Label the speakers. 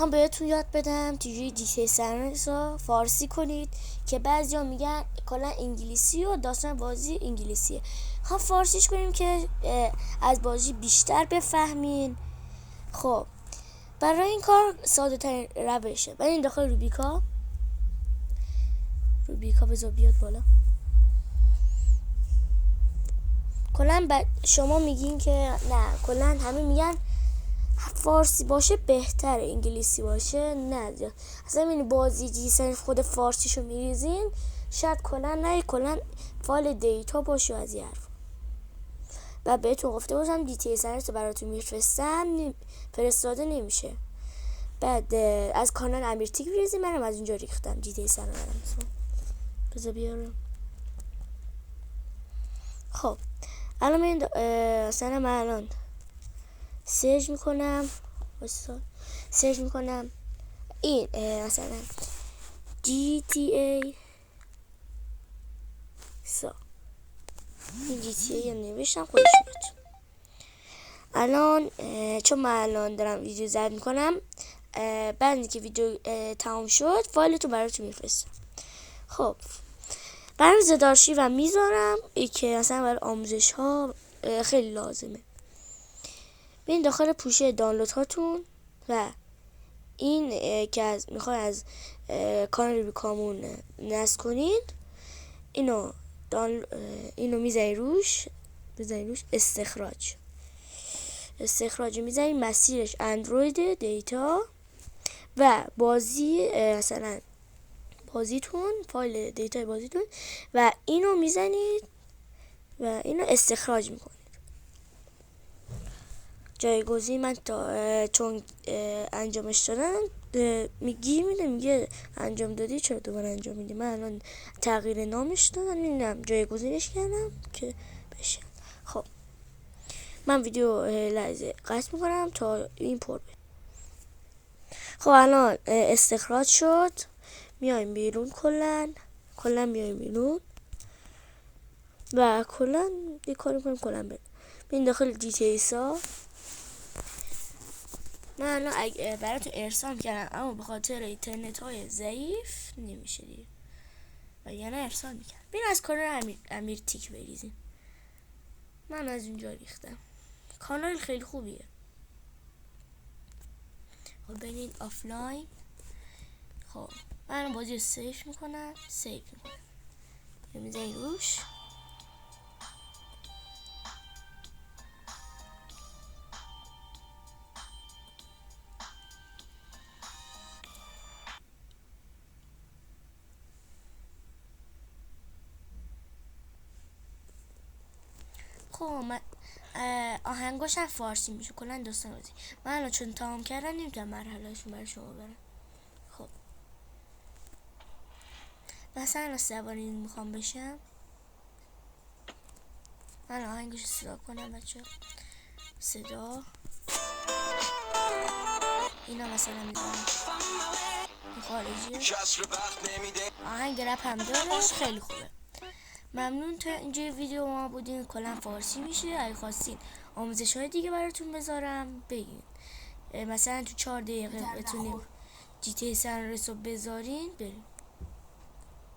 Speaker 1: هم بهتون یاد بدم چجوری GTA سنرس رو فارسی کنید که بعضیا میگن کلا انگلیسی و داستان بازی انگلیسیه. هم فارسیش کنیم که از بازی بیشتر بفهمین. خب برای این کار ساده ترین روشه. برین داخل روبیکا بذار بیاد بالا. کلا شما میگین که نه، کلا همه میگن فارسی باشه بهتره انگلیسی باشه نه. اصلا این بازی جیسن خود فارسیشو میریزین شاید کلا نه، کلا فایل دیتا باشه از این حرف. و بهتون گفته باشم GTA سنرس براتون میفرستم فرستاده نمیشه. بعد از کانال امیرتیک بریزین، منم از اونجا ریختم GTA سنرس. بذار بیارم. خب الان من الان سرچ میکنم این مثلا GTA این GTA هم نوشتم خودش میاد. الان چون من الان دارم ویدیو ضبط میکنم، بعد که ویدیو تمام شد فایلتو براتون میفرستم. خب برام زدارشی و میذارم ای که اصلا برای آموزش ها خیلی لازمه. ببین داخل پوشه دانلود هاتون و این که از میخوای از کانال روبیکامون نصب کنید، اینو میذاری روش استخراج میذاری، مسیرش اندروید دیتا و بازی مثلا بازیتون، فایل دیتای بازیتون و اینو میزنید و اینو استخراج میکنید. جایگزین من تا چون انجامش دادم میگه انجام دادی چرا دوباره انجام میدی. من الان تغییر نامش دادم، میدونم جایگزینش کردم که بشه. خب من ویدیو لحظه قطع میکنم تا این پر بشه. خب الان استخراج شد، میایم بیرون، کلا میایم بیرون و کلا یه کاری میکنیم کلا بریم داخل GTA سا. من الان براتون ارسال کردم اما به خاطر اینترنت های ضعیف نمیشه دیگه و یعنی ارسال میکرد. بین از کانال امیرتیک بریزیم، من از اونجا ریختم. کانال خیلی خوبیه. خب برین آفلاین. خب من بازی رو سیو میکنم میزنی روش. خب من آهنگاش هم فارسی میشه کلا داستان بازی. من الان چون تمام کردم نمیتونم مرحله‌اشو برای شما برم. خب مثلا سواری میخوام بشم، من آهنگش صدا کنم بچه. صدا اینا مثلا میذارم خارجیه. آهنگ رپ هم داره، خیلی خوبه. ممنون تا اینجا ویدیو ما بودین. کلا فارسی میشه. اگه خواستین آموزش های دیگه براتون بذارم بگین، مثلا تو 4 دقیقه بتونیم GTA سنرس رو بذارین بریم.